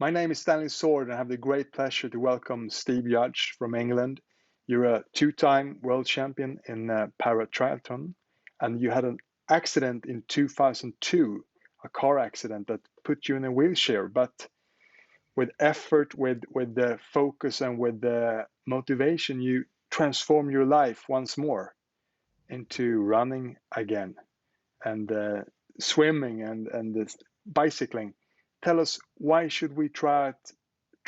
My name is Stanley Sword, and I have the great pleasure to welcome Steve Judge from England. You're a two-time world champion in para triathlon, and you had an accident in 2002, a car accident that put you in a wheelchair. But with effort, with the focus, and with the motivation, you transform your life once more into running again, and swimming, and bicycling. Tell us, why should we try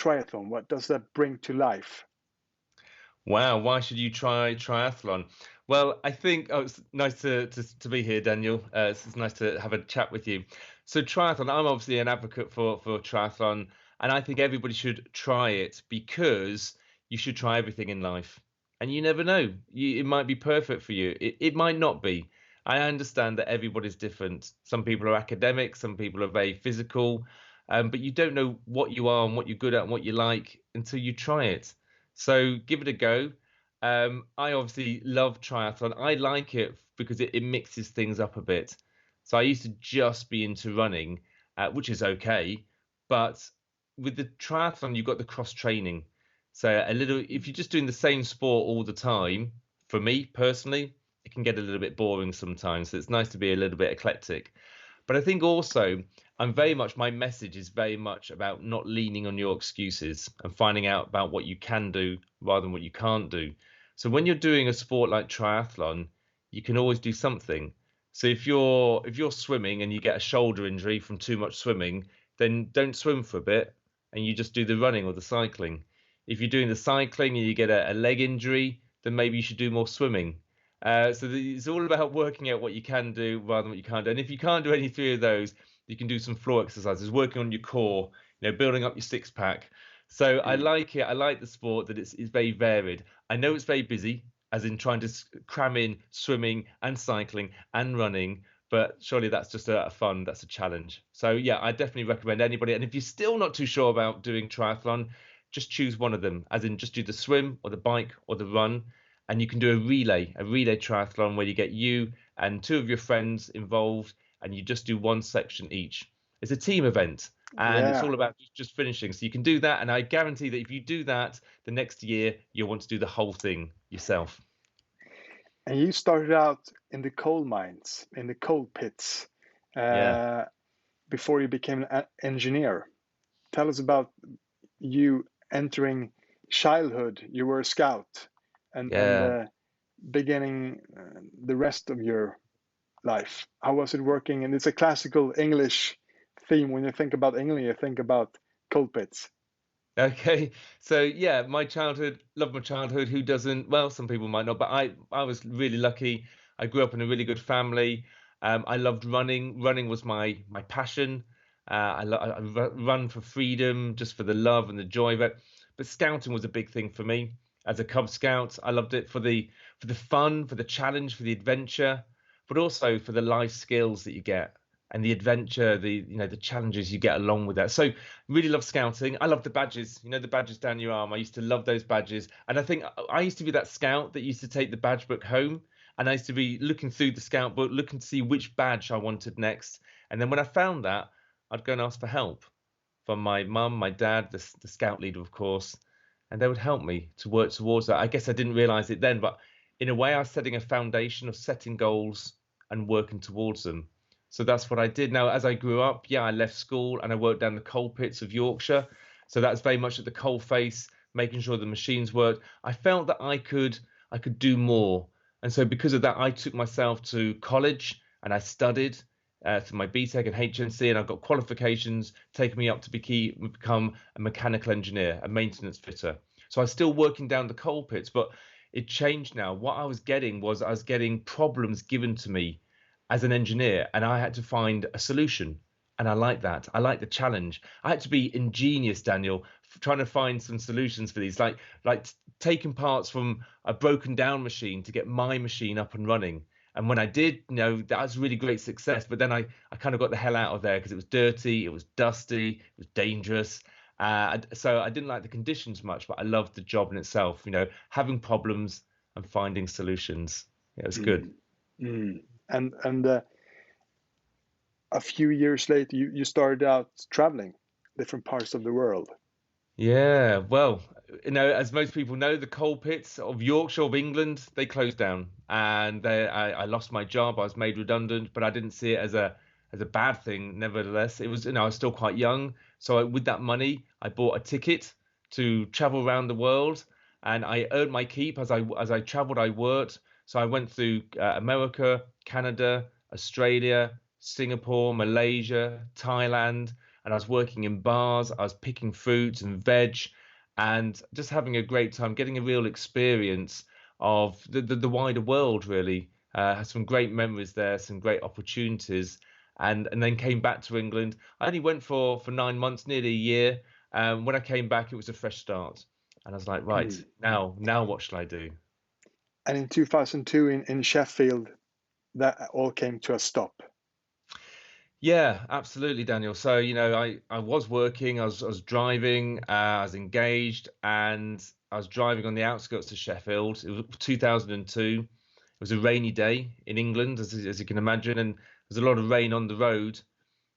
triathlon? What does that bring to life? Wow, why should you try triathlon? Well, I think it's nice to be here, Daniel. It's nice to have a chat with you. So triathlon, I'm obviously an advocate for triathlon, and I think everybody should try it because you should try everything in life. And you never know, it might be perfect for you. It might not be. I understand that everybody's different. Some people are academic, some people are very physical, but you don't know what you are and what you're good at and what you like until you try it. So give it a go. I obviously love triathlon. I like it because it mixes things up a bit. So I used to just be into running, which is okay, but with the triathlon, you've got the cross training. So a little, if you're just doing the same sport all the time, for me personally, it can get a little bit boring sometimes. So it's nice to be a little bit eclectic. But I think also my message is very much about not leaning on your excuses and finding out about what you can do rather than what you can't do. So when you're doing a sport like triathlon, you can always do something. So if you're swimming and you get a shoulder injury from too much swimming, then don't swim for a bit and you just do the running or the cycling. If you're doing the cycling and you get a leg injury, then maybe you should do more swimming. It's all about working out what you can do rather than what you can't do. And if you can't do any three of those, you can do some floor exercises, working on your core, building up your six pack. So I Mm. like it. I like the sport that it's very varied. I know it's very busy, as in trying to cram in swimming and cycling and running, but surely that's just a fun, that's a challenge. So yeah, I definitely recommend anybody. And if you're still not too sure about doing triathlon, just choose one of them, as in just do the swim or the bike or the run, and you can do a relay triathlon where you get you and two of your friends involved, and you just do one section each. It's a team event, and it's Yeah, all about just finishing. So you can do that, and I guarantee that if you do that, the next year you'll want to do the whole thing yourself. and you started out in the coal mines, in the coal pits, Yeah, uh, before you became an engineer. Tell us about you entering childhood. You were a scout, and yeah. beginning the rest of your life. How was it working? And it's a classical English theme. When you think about England, you think about coal pits. Okay, so yeah, my childhood, love my childhood. Who doesn't? Well, some people might not, but I was really lucky. I grew up in a really good family. I loved running. Running was my passion. Run for freedom, just for the love and the joy of it. But scouting was a big thing for me. As a Cub Scout, I loved it for the fun, for the challenge, for the adventure, but also for the life skills that you get and the adventure, the challenges you get along with that. So really love scouting. I love the badges. The badges down your arm. I used to love those badges. And I think I used to be that scout that used to take the badge book home. And I used to be looking through the scout book, looking to see which badge I wanted next. And then when I found that, I'd go and ask for help from my mum, my dad, the scout leader, of course. And they would help me to work towards that. I guess I didn't realize it then, but in a way, I was setting a foundation of setting goals and working towards them. So that's what I did. Now, as I grew up, yeah, I left school and I worked down the coal pits of Yorkshire. So that's very much at the coal face, making sure the machines worked. I felt that I could do more. And so because of that, I took myself to college and I studied for my BTEC and HNC, and I've got qualifications taking me up to become a mechanical engineer, a maintenance fitter. So I was still working down the coal pits, but it changed now. What I was getting was I was getting problems given to me as an engineer, and I had to find a solution. And I like that. I like the challenge. I had to be ingenious, Daniel, trying to find some solutions for these, like taking parts from a broken down machine to get my machine up and running. And when I did, that was really great success. But then I kind of got the hell out of there because it was dirty, it was dusty, it was dangerous. So I didn't like the conditions much, but I loved the job in itself. Having problems and finding solutions. Yeah, it was good. Mm. Mm. And a few years later, you started out traveling. different parts of the world. Yeah, well, as most people know, the coal pits of Yorkshire of England, they closed down, and I lost my job. I was made redundant, but I didn't see it as a bad thing. Nevertheless, it was, I was still quite young, so with that money, I bought a ticket to travel around the world, and I earned my keep as I traveled. I worked, so I went through America, Canada, Australia, Singapore, Malaysia, Thailand, and I was working in bars. I was picking fruits and veg, and just having a great time, getting a real experience of the wider world. Really, had some great memories there, some great opportunities, and then came back to England. I only went for 9 months, nearly a year. When I came back, it was a fresh start, and I was like, right, Mm. now what shall I do? And in 2002 in Sheffield, that all came to a stop. Yeah, absolutely, Daniel. So, I was working, I was driving, I was engaged, and I was driving on the outskirts of Sheffield. It was 2002. It was a rainy day in England, as you can imagine, and there's a lot of rain on the road,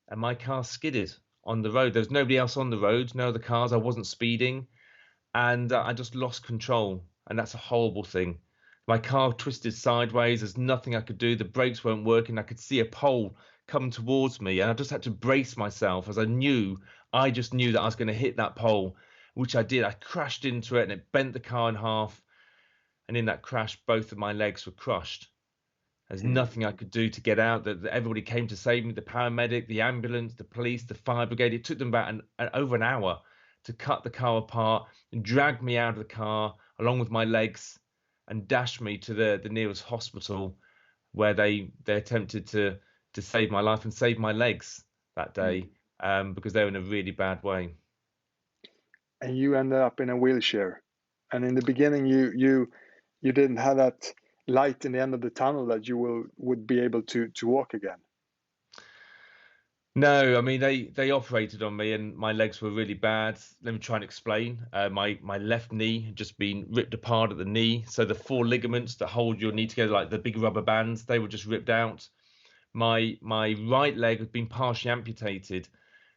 and my car skidded on the road. There was nobody else on the road, no other cars. I wasn't speeding, and I just lost control, and that's a horrible thing. My car twisted sideways. There's nothing I could do. The brakes weren't working. I could see a pole come towards me, and I just had to brace myself as I just knew that I was going to hit that pole, which I did. I crashed into it, and it bent the car in half. And in that crash, both of my legs were crushed. There's Mm. nothing I could do to get out. That everybody came to save me. The paramedic, the ambulance, the police, the fire brigade. It took them about over an hour to cut the car apart and drag me out of the car along with my legs and dash me to the nearest hospital, where they attempted to save my life and save my legs that Mm. day, because they were in a really bad way. And you ended up in a wheelchair. And in the beginning, you didn't have that light in the end of the tunnel that you would be able to walk again. No, I mean they operated on me and my legs were really bad. Let me try and explain. My left knee had just been ripped apart at the knee, so the four ligaments that hold your knee together, like the big rubber bands, they were just ripped out. My right leg had been partially amputated.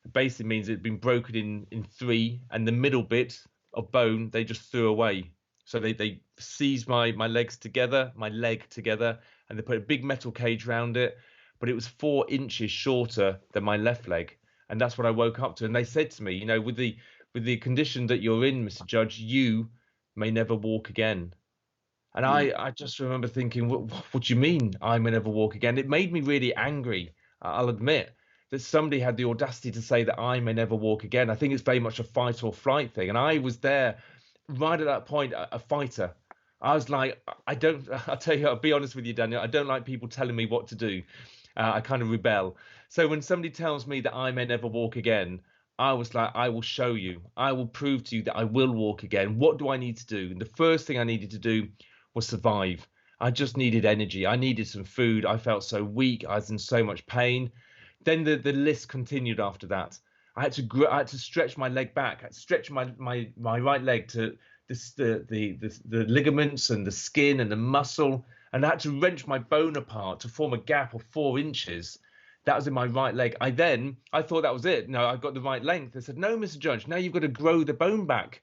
It basically means it had been broken in three, and the middle bit of bone they just threw away. So they seized my legs together, my leg together, and they put a big metal cage around it, but it was 4 inches shorter than my left leg, and that's what I woke up to. And they said to me, with the condition that you're in, Mr. Judge, you may never walk again. And Mm. I just remember thinking, what do you mean I may never walk again? It made me really angry. I'll admit that somebody had the audacity to say that I may never walk again. I think it's very much a fight or flight thing. And I was there right at that point, a fighter. I was like, I don't, I'll tell you, I'll be honest with you, Daniel, I don't like people telling me what to do. I kind of rebel. So when somebody tells me that I may never walk again, I was like, I will show you. I will prove to you that I will walk again. What do I need to do? And the first thing I needed to do was survive. I just needed energy. I needed some food. I felt so weak. I was in so much pain. Then the list continued after that. I had to stretch my leg back. I had to stretch my right leg to the ligaments and the skin and the muscle, and I had to wrench my bone apart to form a gap of 4 inches. That was in my right leg. I thought that was it. No, I got the right length. They said, no, Mr. Judge, now you've got to grow the bone back.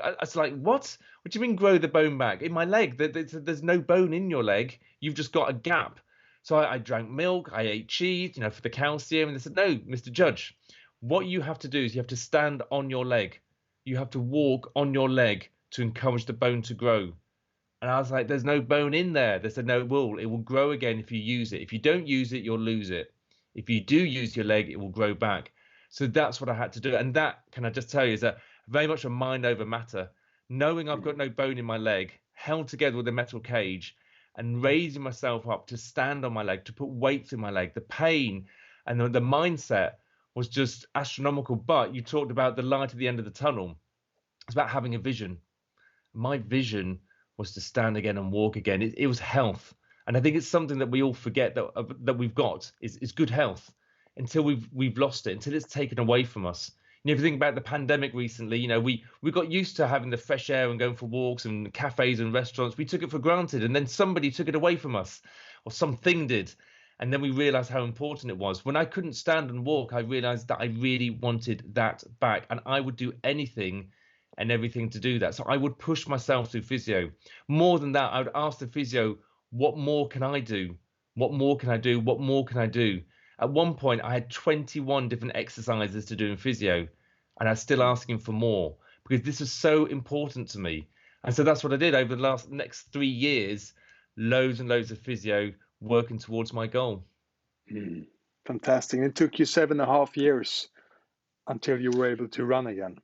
I was like, what? What do you mean grow the bone back? In my leg, there's no bone in your leg. You've just got a gap. So I drank milk, I ate cheese, for the calcium. And they said, no, Mr. Judge, what you have to do is you have to stand on your leg. You have to walk on your leg to encourage the bone to grow. And I was like, there's no bone in there. They said, no, it will grow again if you use it. If you don't use it, you'll lose it. If you do use your leg, it will grow back. So that's what I had to do. And that, can I just tell you, is a very much a mind over matter. Knowing I've got no bone in my leg, held together with a metal cage, and raising myself up to stand on my leg, to put weight in my leg, the pain and the mindset was just astronomical. But you talked about the light at the end of the tunnel. It's about having a vision. My vision was to stand again and walk again. It was health. And I think it's something that we all forget that we've got is good health until we've lost it, until it's taken away from us. If you think about the pandemic recently, we got used to having the fresh air and going for walks and cafes and restaurants. We took it for granted, and then somebody took it away from us, or something did. And then we realized how important it was. When I couldn't stand and walk, I realized that I really wanted that back. And I would do anything and everything to do that. So I would push myself through physio. More than that, I would ask the physio, what more can I do? What more can I do? What more can I do? At one point, I had 21 different exercises to do in physio, and I was still asking for more because this was so important to me. And so that's what I did over the next 3 years, loads and loads of physio, working towards my goal. Fantastic. It took you 7.5 years until you were able to run again.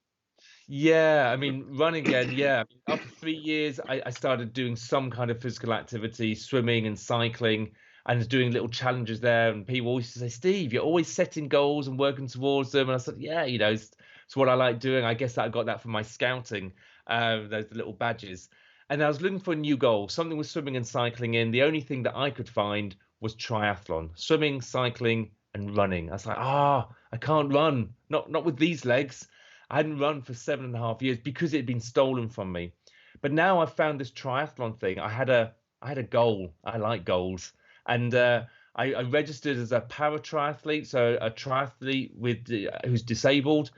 Yeah, I mean, running again, yeah. After 3 years, I started doing some kind of physical activity, swimming and cycling, and doing little challenges there. And people always say, Steve, you're always setting goals and working towards them. And I said, yeah, it's what I like doing. I guess that I got that from my scouting, those little badges. And I was looking for a new goal, something with swimming and cycling in. The only thing that I could find was triathlon, swimming, cycling, and running. I was like, I can't run, not with these legs. I hadn't run for 7.5 years because it had been stolen from me. But now I've found this triathlon thing. I had a goal. I like goals, and I registered as a para triathlete, so a triathlete with who's disabled,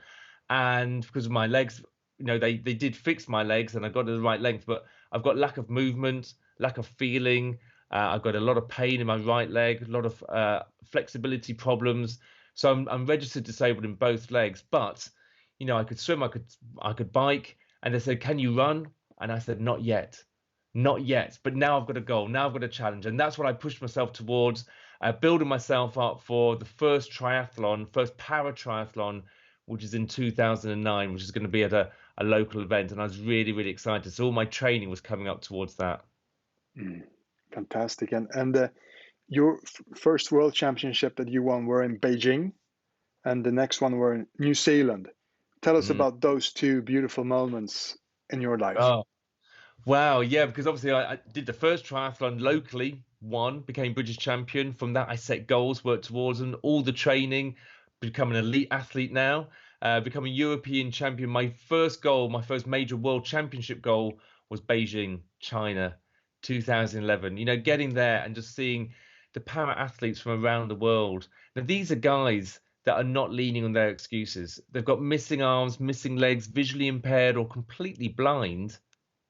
and because of my legs, they did fix my legs, and I got to the right length, but I've got lack of movement, lack of feeling. I've got a lot of pain in my right leg, a lot of flexibility problems. So I'm registered disabled in both legs, but I could swim, I could bike, and they said, "Can you run?" And I said, "Not yet, not yet." But now I've got a goal, now I've got a challenge, and that's what I pushed myself towards, building myself up for the first triathlon, first para triathlon, which is in 2009, which is going to be at a local event, and I was really, really excited. So all my training was coming up towards that. Fantastic. And your first world championship that you won were in Beijing, and the next one were in New Zealand. Tell us about those two beautiful moments in your life. Oh, wow. Yeah, because obviously I did the first triathlon locally, won, became British champion. From that, I set goals, worked towards them, all the training, become an elite athlete now, become a European champion. My first goal, my first major world championship goal was Beijing, China, 2011. Getting there and just seeing the para athletes from around the world. Now, these are guys that are not leaning on their excuses. They've got missing arms, missing legs, visually impaired or completely blind,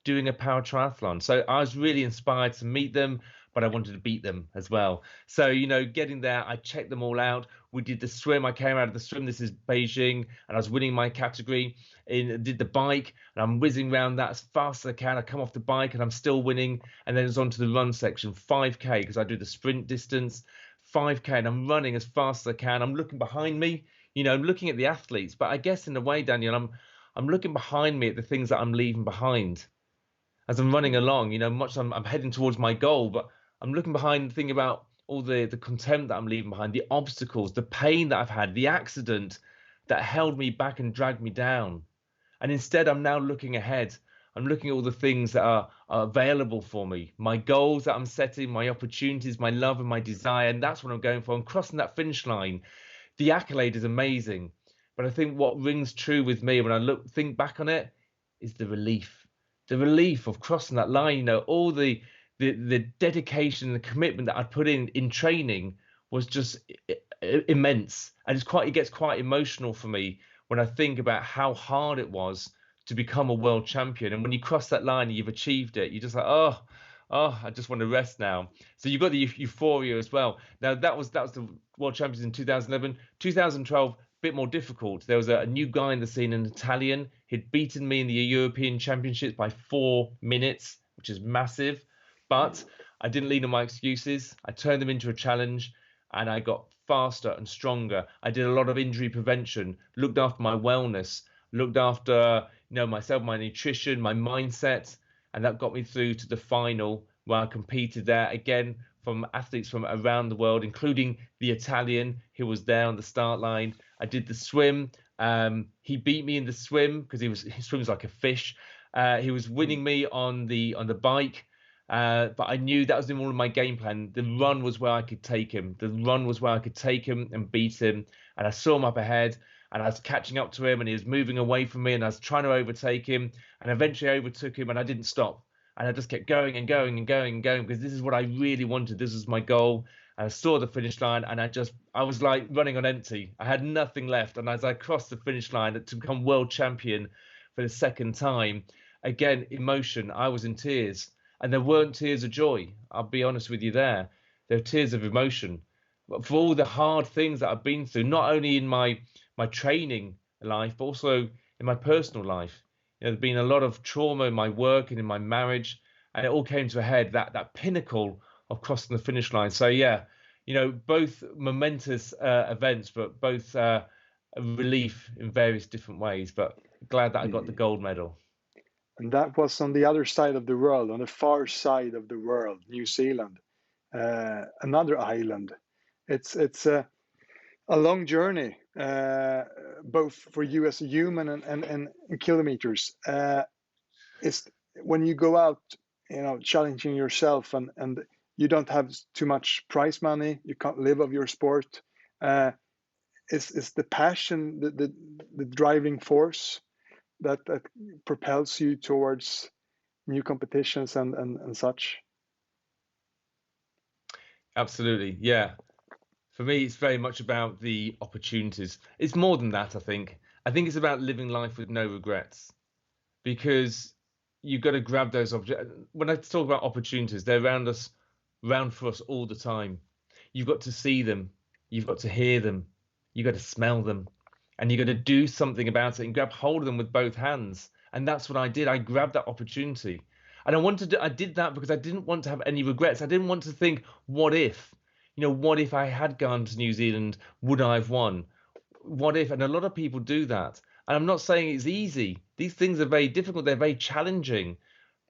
doing a para triathlon. So I was really inspired to meet them, but I wanted to beat them as well. So, getting there, I checked them all out. We did the swim. I came out of the swim. This is Beijing, and I was winning my category. Did the bike, and I'm whizzing around that as fast as I can. I come off the bike, and I'm still winning. And then it's on to the run section, 5K, because I do the sprint distance. 5K, and I'm running as fast as I can. I'm looking behind me, I'm looking at the athletes, but I guess in a way, Daniel, I'm looking behind me at the things that I'm leaving behind as I'm running along. I'm heading towards my goal, but I'm looking behind, thinking about all the contempt that I'm leaving behind, the obstacles, the pain that I've had, the accident that held me back and dragged me down. And instead, I'm now looking ahead. I'm looking at all the things that are available for me, my goals that I'm setting, my opportunities, my love and my desire. And that's what I'm going for. I'm crossing that finish line. The accolade is amazing. But I think what rings true with me when I think back on it is the relief of crossing that line. All the dedication and the commitment that I put in training was just immense. And it gets quite emotional for me when I think about how hard it was to become a world champion. And when you cross that line and you've achieved it, you're just like, oh, I just want to rest now. So you've got the euphoria as well. Now that was the world champions in 2011. 2012, a bit more difficult. There was a new guy in the scene, an Italian. He'd beaten me in the European Championships by 4 minutes, which is massive. But I didn't lean on my excuses. I turned them into a challenge, and I got faster and stronger. I did a lot of injury prevention, looked after my wellness, looked after myself, my nutrition, my mindset, and that got me through to the final, where I competed there again from athletes from around the world, including the Italian who was there on the start line. I did the swim. He beat me in the swim because he swims like a fish. He was winning me on the bike. But I knew that was in all of my game plan. The run was where I could take him. The run was where I could take him and beat him. And I saw him up ahead, and I was catching up to him, and he was moving away from me, and I was trying to overtake him, and eventually I overtook him, and I didn't stop. And I just kept going and going and going and going, because this is what I really wanted. This was my goal. And I saw the finish line, and I was like running on empty. I had nothing left. And as I crossed the finish line to become world champion for the second time, again, emotion. I was in tears, and there weren't tears of joy. I'll be honest with you there. There were tears of emotion for all the hard things that I've been through, not only in my training life, but also in my personal life. There's been a lot of trauma in my work and in my marriage, and it all came to a head, that pinnacle of crossing the finish line. So yeah, both momentous events, but both a relief in various different ways. But glad that I got the gold medal. And that was on the other side of the world, on the far side of the world, New Zealand, another island. It's a long journey, both for you as a human and in kilometers. It's when you go out, challenging yourself, and you don't have too much prize money. You can't live of your sport. Is the passion the driving force that propels you towards new competitions and such? Absolutely, yeah. For me, it's very much about the opportunities. It's more than that, I think. I think it's about living life with no regrets, because you've got to grab those objects. When I talk about opportunities, they're around us, around for us all the time. You've got to see them, you've got to hear them, you've got to smell them, and you've got to do something about it and grab hold of them with both hands. And that's what I did. I grabbed that opportunity. And I did that because I didn't want to have any regrets. I didn't want to think, what if? What if I had gone to New Zealand? Would I have won? What if? And a lot of people do that. And I'm not saying it's easy. These things are very difficult. They're very challenging.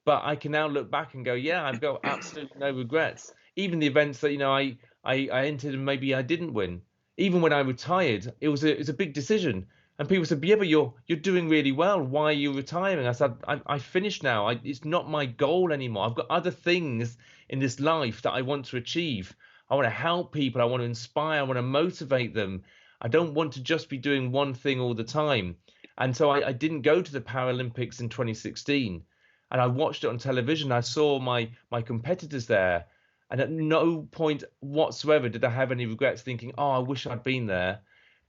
But I can now look back and go, yeah, I've got absolutely no regrets. Even the events that I entered and maybe I didn't win. Even when I retired, it was a big decision. And people said, yeah, but you're doing really well. Why are you retiring? I said, I finished now. It's not my goal anymore. I've got other things in this life that I want to achieve. I want to help people. I want to inspire. I want to motivate them. I don't want to just be doing one thing all the time. And so I didn't go to the Paralympics in 2016. And I watched it on television. I saw my competitors there. And at no point whatsoever did I have any regrets thinking, oh, I wish I'd been there.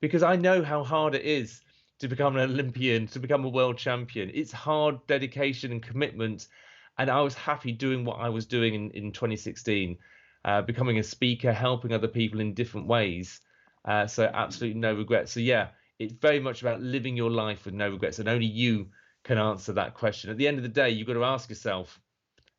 Because I know how hard it is to become an Olympian, to become a world champion. It's hard dedication and commitment. And I was happy doing what I was doing in 2016, becoming a speaker, helping other people in different ways. So absolutely no regrets. So yeah, it's very much about living your life with no regrets. And only you can answer that question. At the end of the day, you've got to ask yourself,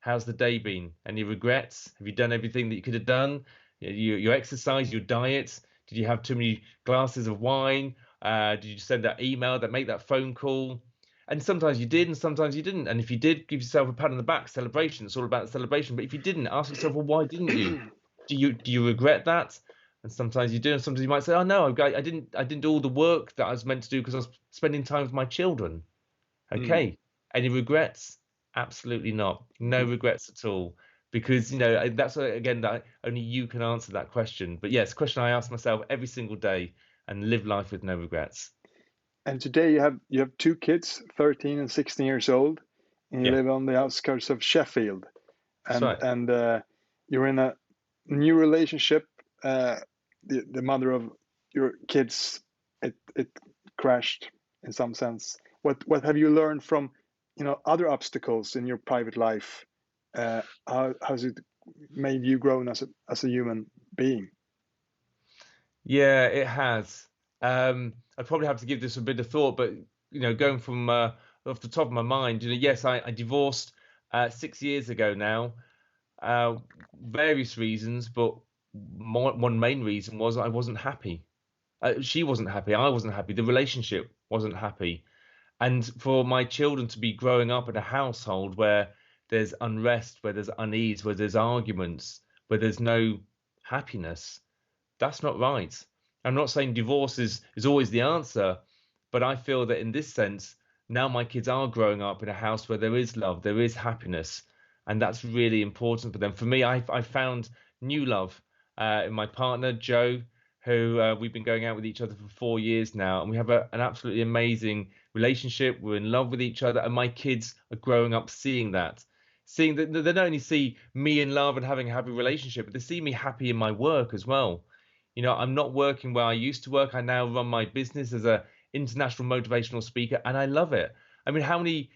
how's the day been? Any regrets? Have you done everything that you could have done? Your exercise, your diet? Did you have too many glasses of wine? Did you send that email, make that phone call? And sometimes you did, and sometimes you didn't. And if you did, give yourself a pat on the back. Celebration. It's all about the celebration. But if you didn't, ask yourself, well, why didn't you? Do you regret that? And sometimes you do, and sometimes you might say, oh no, I didn't do all the work that I was meant to do because I was spending time with my children. Okay. Any regrets? Absolutely not. No regrets at all. Because that's again that only you can answer that question. But yes, question I ask myself every single day, and live life with no regrets. And today you have two kids, 13 and 16 years old, and you live on the outskirts of Sheffield. And right. And you're in a new relationship. The mother of your kids, it crashed in some sense. What have you learned from other obstacles in your private life? How has it made you grown as a human being? Yeah, it has. I'd probably have to give this a bit of thought, but going from off the top of my mind, yes, I divorced 6 years ago now. Various reasons, but one main reason was I wasn't happy. She wasn't happy. I wasn't happy. The relationship wasn't happy. And for my children to be growing up in a household where there's unrest, where there's unease, where there's arguments, where there's no happiness, that's not right. I'm not saying divorce is always the answer, but I feel that in this sense, now my kids are growing up in a house where there is love, there is happiness, and that's really important for them. For me, I found new love in my partner, Joe, who we've been going out with each other for 4 years now, and we have an absolutely amazing relationship. We're in love with each other, and my kids are growing up seeing that. seeing that they don't only see me in love and having a happy relationship, but they see me happy in my work as well. You know, I'm not working where I used to work. I now run my business as a international motivational speaker, and I love it. I mean, how many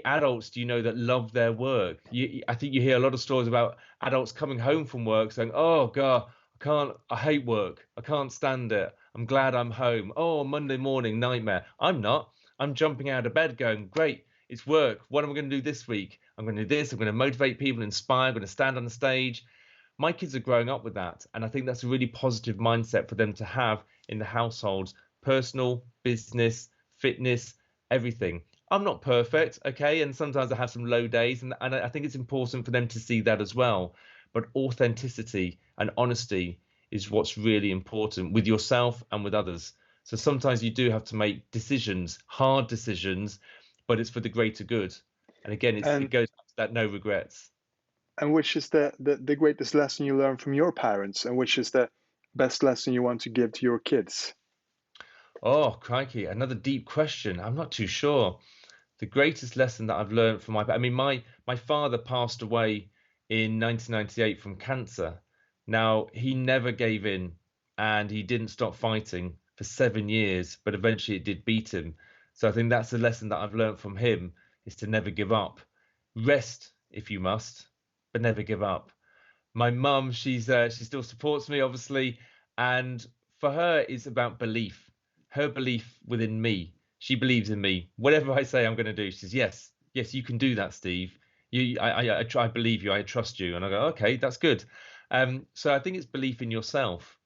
adults do you know that love their work? I think you hear a lot of stories about adults coming home from work saying, "Oh God, I hate work. I can't stand it. I'm glad I'm home. Oh, Monday morning nightmare." I'm not. I'm jumping out of bed going, "Great, it's work. What am I going to do this week? I'm going to do this. I'm going to motivate people, inspire. I'm going to stand on the stage." My kids are growing up with that, and I think that's a really positive mindset for them to have in the households, personal, business, fitness, everything. I'm not perfect, okay, and sometimes I have some low days, and I think it's important for them to see that as well. But authenticity and honesty is what's really important with yourself and with others. So sometimes you do have to make decisions, hard decisions, but it's for the greater good. And again, it And goes back to that no regrets. which is the greatest lesson you learned from your parents, and which is the best lesson you want to give to your kids? Oh, crikey, another deep question. I'm not too sure. The greatest lesson that I've learned from I mean, my father passed away in 1998 from cancer. Now, he never gave in and he didn't stop fighting for 7 years, but eventually it did beat him. So I think that's the lesson that I've learned from him is to never give up. Rest if you must, but never give up. My mum, she still supports me, obviously, and for her, it's about belief. Her belief within me. She believes in me. Whatever I say, I'm going to do. She says, "Yes, yes, you can do that, Steve. I believe you. I trust you." And I go, "Okay, that's good." So I think it's belief in yourself.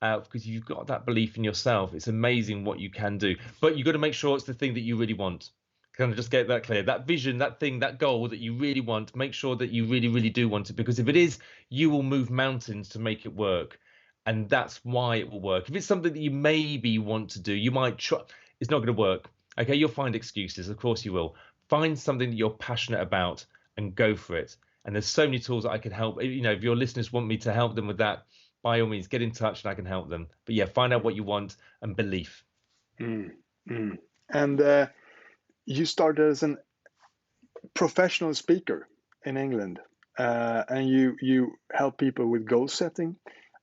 Because you've got that belief in yourself, it's amazing what you can do. But you've got to make sure it's the thing that you really want. Kind of just get that clear. That vision, that thing, that goal that you really want, make sure that you really, really do want it. Because if it is, you will move mountains to make it work. And that's why it will work. If it's something that you maybe want to do, you might try, it's not going to work. Okay, you'll find excuses. Of course you will. Find something that you're passionate about and go for it. And there's so many tools that I can help. You know, if your listeners want me to help them with that, by all means, get in touch and I can help them. But yeah, find out what you want and belief. Mm, mm. And you started as a professional speaker in England, and you help people with goal setting,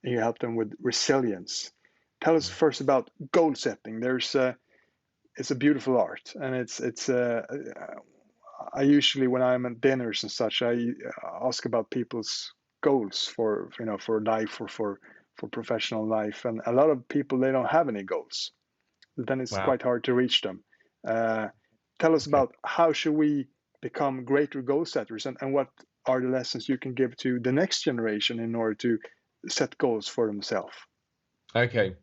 and you help them with resilience. Tell us first about goal setting. It's a beautiful art, and it's I usually, when I'm at dinners and such, I ask about people's goals for, for life, or for professional life, and a lot of people, they don't have any goals. Then it's Wow. quite hard to reach them. Uh, Tell us Okay. about how should we become greater goal setters, and what are the lessons you can give to the next generation in order to set goals for themselves. Okay.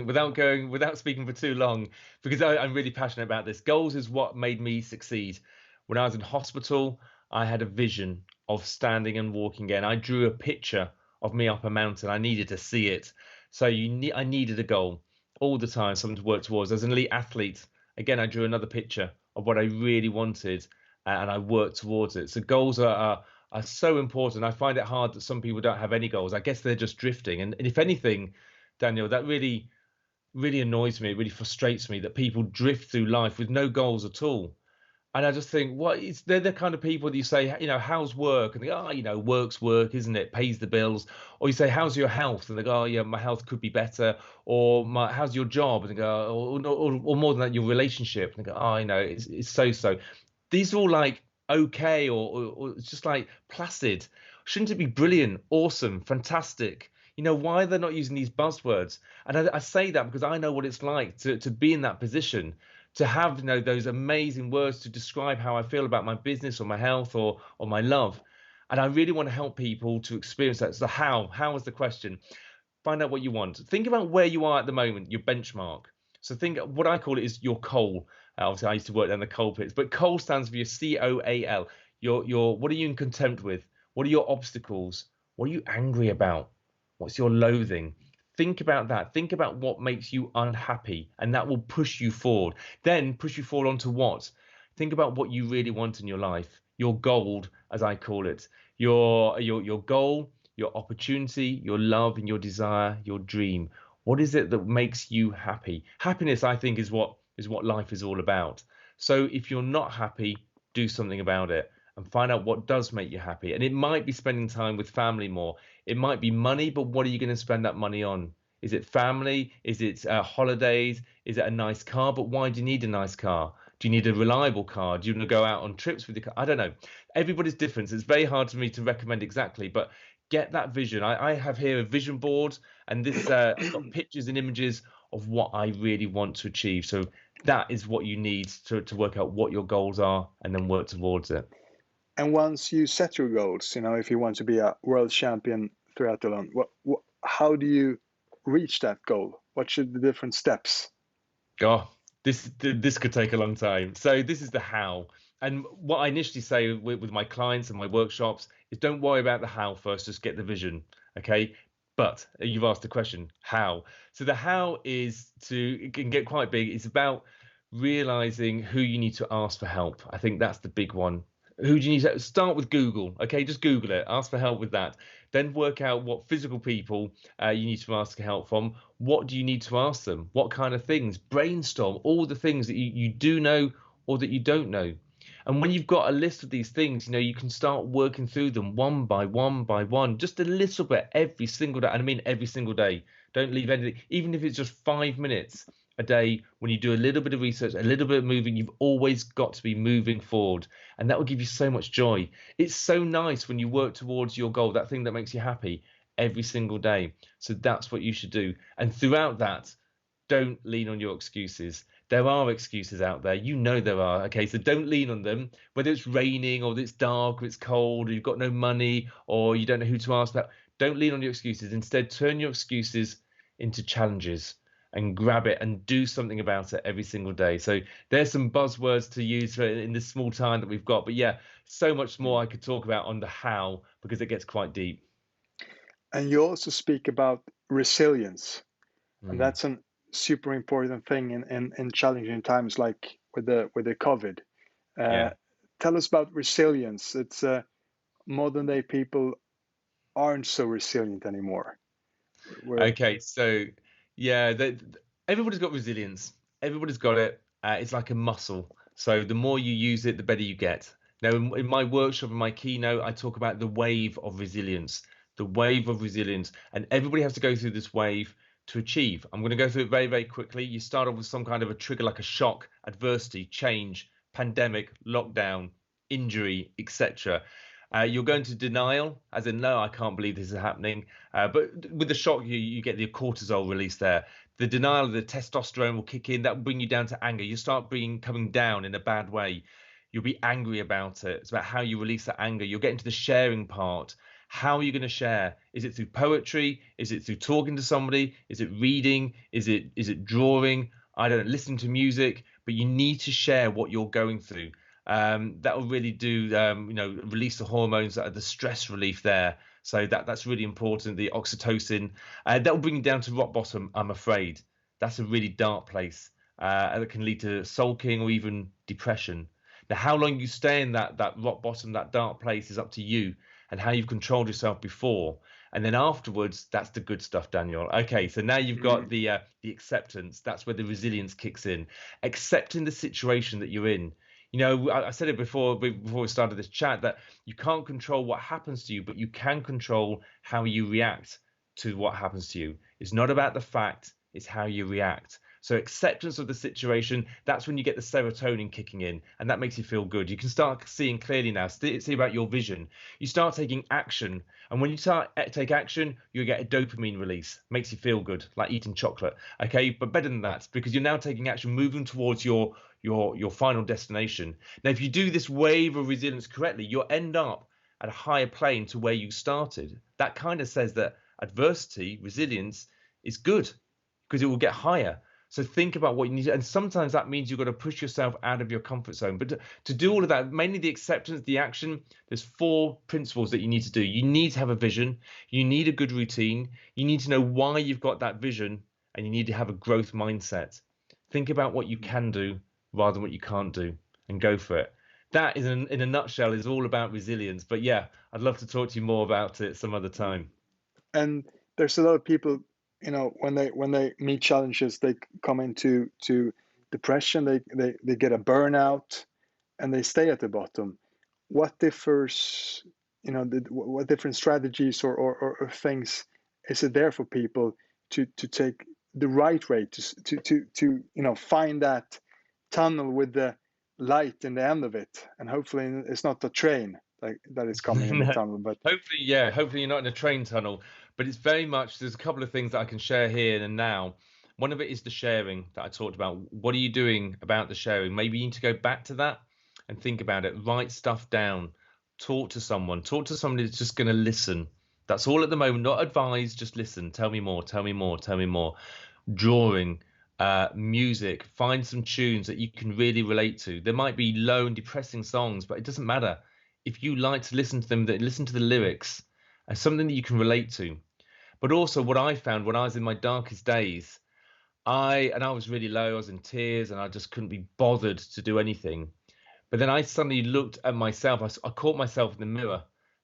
Without speaking for too long, because I'm really passionate about this. Goals is what made me succeed. When I was in hospital, I had a vision of standing and walking again. I drew a picture of me up a mountain. I needed to see it. So I needed a goal all the time, something to work towards. As an elite athlete, again, I drew another picture of what I really wanted, and I worked towards it. So goals are so important. I find it hard that some people don't have any goals. I guess they're just drifting. And if anything, Daniel, that really annoys me. It really frustrates me that people drift through life with no goals at all. And I just think, what is they're the kind of people that you say, you know, how's work? And they go, oh, you know, work's work, isn't it? Pays the bills. Or you say, how's your health? And they go, oh, yeah, my health could be better. Or how's your job? And they go, or more than that, your relationship. And they go, oh, you know, it's so so. These are all like okay, or it's just like placid. Shouldn't it be brilliant, awesome, fantastic? You know, why they're not using these buzzwords? And I say that because I know what it's like to be in that position, to have, you know, those amazing words to describe how I feel about my business or my health or my love. And I really want to help people to experience that. So how is the question? Find out what you want. Think about where you are at the moment, your benchmark. So think what I call it is your coal. Obviously, I used to work down the coal pits, but coal stands for your COAL. Your what are you in contempt with? What are your obstacles? What are you angry about? What's your loathing? Think about that. Think about what makes you unhappy, and that will push you forward. Then push you forward onto what? Think about what you really want in your life, your gold, as I call it, your goal, your opportunity, your love, and your desire, your dream. What is it that makes you happy? Happiness, I think, is what life is all about. So if you're not happy, do something about it. and find out what does make you happy. And it might be spending time with family more. It might be money, but what are you going to spend that money on? Is it family? Is it holidays? Is it a nice car? But why do you need a nice car? Do you need a reliable car? Do you want to go out on trips with your car? I don't know. Everybody's different. It's very hard for me to recommend exactly, but get that vision. I have here a vision board, and this I've got pictures and images of what I really want to achieve. So that is what you need to work out what your goals are and then work towards it. And once you set your goals, if you want to be a world champion triathlon, how do you reach that goal? What should the different steps? Oh, this could take a long time. So this is the how. And what I initially say with my clients and my workshops is don't worry about the how first, just get the vision. Okay. But you've asked the question, how? So the how is it can get quite big. It's about realizing who you need to ask for help. I think that's the big one. Who do you need to start with? Google? Okay, just Google it, ask for help with that. Then work out what physical people you need to ask help from. What do you need to ask them? What kind of things? Brainstorm all the things that you do know or that you don't know. And when you've got a list of these things, you can start working through them one by one, just a little bit every single day. And I mean every single day. Don't leave anything, even if it's just 5 minutes a day. When you do a little bit of research, a little bit of moving, you've always got to be moving forward, and that will give you so much joy. It's so nice when you work towards your goal, that thing that makes you happy, every single day. So that's what you should do. And throughout that, don't lean on your excuses. There are excuses out there, there are. Okay, so don't lean on them, whether it's raining or it's dark or it's cold or you've got no money or you don't know who to ask about. Don't lean on your excuses. Instead, turn your excuses into challenges and grab it and do something about it every single day. So there's some buzzwords to use in this small time that we've got. But yeah, so much more I could talk about on the how, because it gets quite deep. And you also speak about resilience, and that's a super important thing in challenging times like with the COVID. Yeah. Tell us about resilience. It's modern day people aren't so resilient anymore. Okay, so yeah, everybody's got resilience. Everybody's got it. It's like a muscle. So the more you use it, the better you get. Now, in my workshop, in my keynote, I talk about the wave of resilience, and everybody has to go through this wave to achieve. I'm going to go through it very, very quickly. You start off with some kind of a trigger, like a shock, adversity, change, pandemic, lockdown, injury, etc. You'll go into denial, as in, no, I can't believe this is happening. But with the shock, you get the cortisol release there. The denial, the testosterone will kick in. That will bring you down to anger. You start coming down in a bad way. You'll be angry about it. It's about how you release that anger. You'll get into the sharing part. How are you going to share? Is it through poetry? Is it through talking to somebody? Is it reading? Is it drawing? I don't know, listening to music. But you need to share what you're going through. That will really do, release the hormones that are the stress relief there. So that's really important. The oxytocin that will bring you down to rock bottom. I'm afraid that's a really dark place that can lead to sulking or even depression. Now, how long you stay in that rock bottom, that dark place, is up to you, and how you've controlled yourself before. And then afterwards, that's the good stuff, Daniel. Okay, so now you've got the acceptance. That's where the resilience kicks in. Accepting the situation that you're in. I said it before we started this chat, that you can't control what happens to you, but you can control how you react to what happens to you. It's not about the fact, it's how you react. So acceptance of the situation, that's when you get the serotonin kicking in, and that makes you feel good. You can start seeing clearly now, see about your vision. You start taking action, and when you take action, you get a dopamine release, makes you feel good, like eating chocolate. Okay, but better than that, because you're now taking action, moving towards your final destination. Now, if you do this wave of resilience correctly, you'll end up at a higher plane to where you started. That kind of says that adversity, resilience, is good because it will get higher. So think about what you need, and sometimes that means you've got to push yourself out of your comfort zone. But to do all of that, mainly the acceptance, the action, there's 4 principles that you need to do. You need to have a vision. You need a good routine. You need to know why you've got that vision, and you need to have a growth mindset. Think about what you can do rather than what you can't do, and go for it. That is, in a nutshell, is all about resilience. But yeah, I'd love to talk to you more about it some other time. And there's a lot of people, when they meet challenges, they come into depression, they get a burnout, and they stay at the bottom. what differs, what different strategies or things is it there for people to take the right way to find that tunnel with the light in the end of it, and hopefully it's not the train like that is coming in the No. tunnel, but Hopefully, yeah, hopefully you're not in a train tunnel, but it's very much there's a couple of things that I can share here and now. One of it is the sharing that I talked about. What are you doing about the sharing? Maybe you need to go back to that and think about it. Write stuff down. Talk to someone. Talk to somebody that's just going to listen. That's all at the moment. Not advise, just listen. Tell me more. Tell me more. Tell me more. Drawing, music. Find some tunes that you can really relate to. There might be low and depressing songs, but it doesn't matter if you like to listen to them, that listen to the lyrics as something that you can relate to. But also what I found when I was in my darkest days, I was really low, I was in tears and I just couldn't be bothered to do anything. But then I suddenly looked at myself, I caught myself in the mirror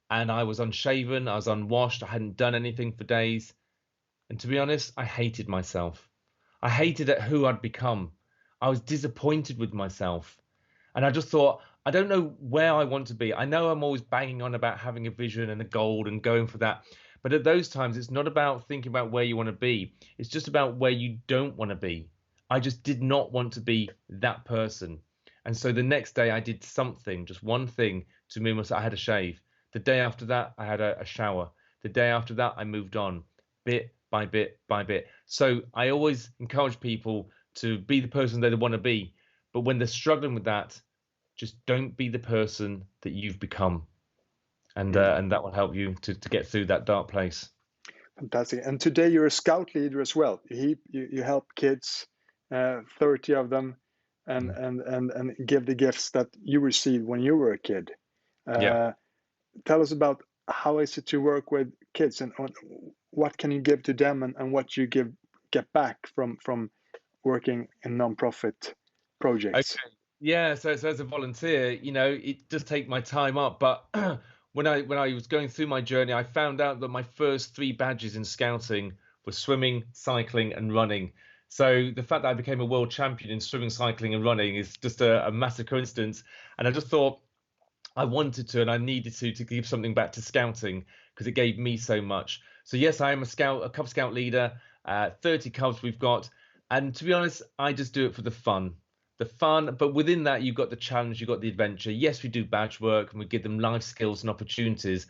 and I was unshaven, I was unwashed, I hadn't done anything for days. And to be honest, I hated myself. I hated at who I'd become. I was disappointed with myself. And I just thought, I don't know where I want to be. I know I'm always banging on about having a vision and a goal and going for that. But at those times, it's not about thinking about where you want to be. It's just about where you don't want to be. I just did not want to be that person. And so the next day, I did something, just one thing to move myself. I had a shave. The day after that, I had a shower. The day after that, I moved on bit by bit by bit. So I always encourage people to be the person they want to be. But when they're struggling with that, just don't be the person that you've become, and that will help you to get through that dark place. fantastic. And today you're a scout leader as well. You help kids, 30 of them, Mm. and give the gifts that you received when you were a kid. Yeah. Uh, Tell us about how is it to work with kids, and what can you give to them, and what you get back from working in non-profit Okay. projects. Yeah. So as a volunteer, it does take my time up, but when I was going through my journey, I found out that my first three badges in scouting were swimming, cycling, and running. So the fact that I became a world champion in swimming, cycling, and running is just a massive coincidence. And I just thought I wanted to and I needed to give something back to scouting because it gave me so much. So yes, I am a scout, a Cub Scout leader. 30 Cubs we've got, and to be honest, I just do it for the fun. The fun, but within that, you've got the challenge, you've got the adventure. Yes, we do badge work and we give them life skills and opportunities,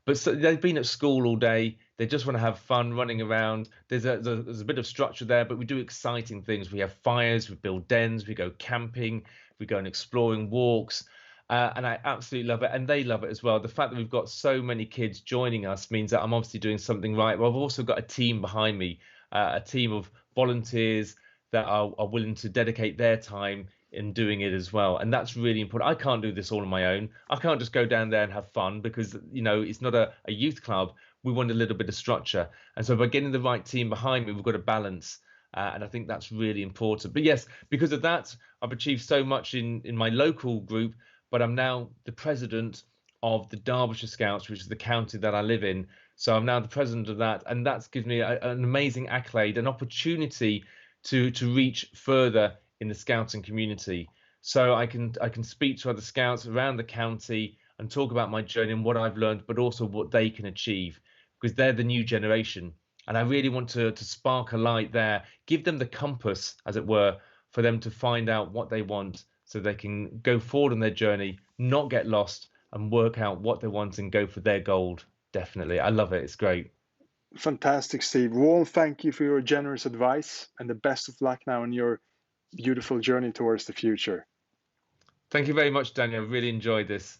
but so they've been at school all day. They just want to have fun running around. There's a bit of structure there, but we do exciting things. We have fires, we build dens, we go camping, we go on exploring walks. And I absolutely love it, and they love it as well. The fact that we've got so many kids joining us means that I'm obviously doing something right. But I've also got a team behind me, a team of volunteers that are willing to dedicate their time in doing it as well. And that's really important. I can't do this all on my own. I can't just go down there and have fun because, it's not a youth club. We want a little bit of structure. And so by getting the right team behind me, we've got a balance. And I think that's really important. But yes, because of that, I've achieved so much in my local group, but I'm now the president of the Derbyshire Scouts, which is the county that I live in. So I'm now the president of that, and that's given me an amazing accolade, an opportunity to reach further in the scouting community. So I can speak to other scouts around the county and talk about my journey and what I've learned, but also what they can achieve because they're the new generation. And I really want to spark a light there, give them the compass, as it were, for them to find out what they want so they can go forward on their journey, not get lost, and work out what they want and go for their gold. Definitely. I love it. It's great. Fantastic, Steve. Warm thank you for your generous advice, and the best of luck now in your beautiful journey towards the future. Thank you very much, Daniel. Really enjoyed this.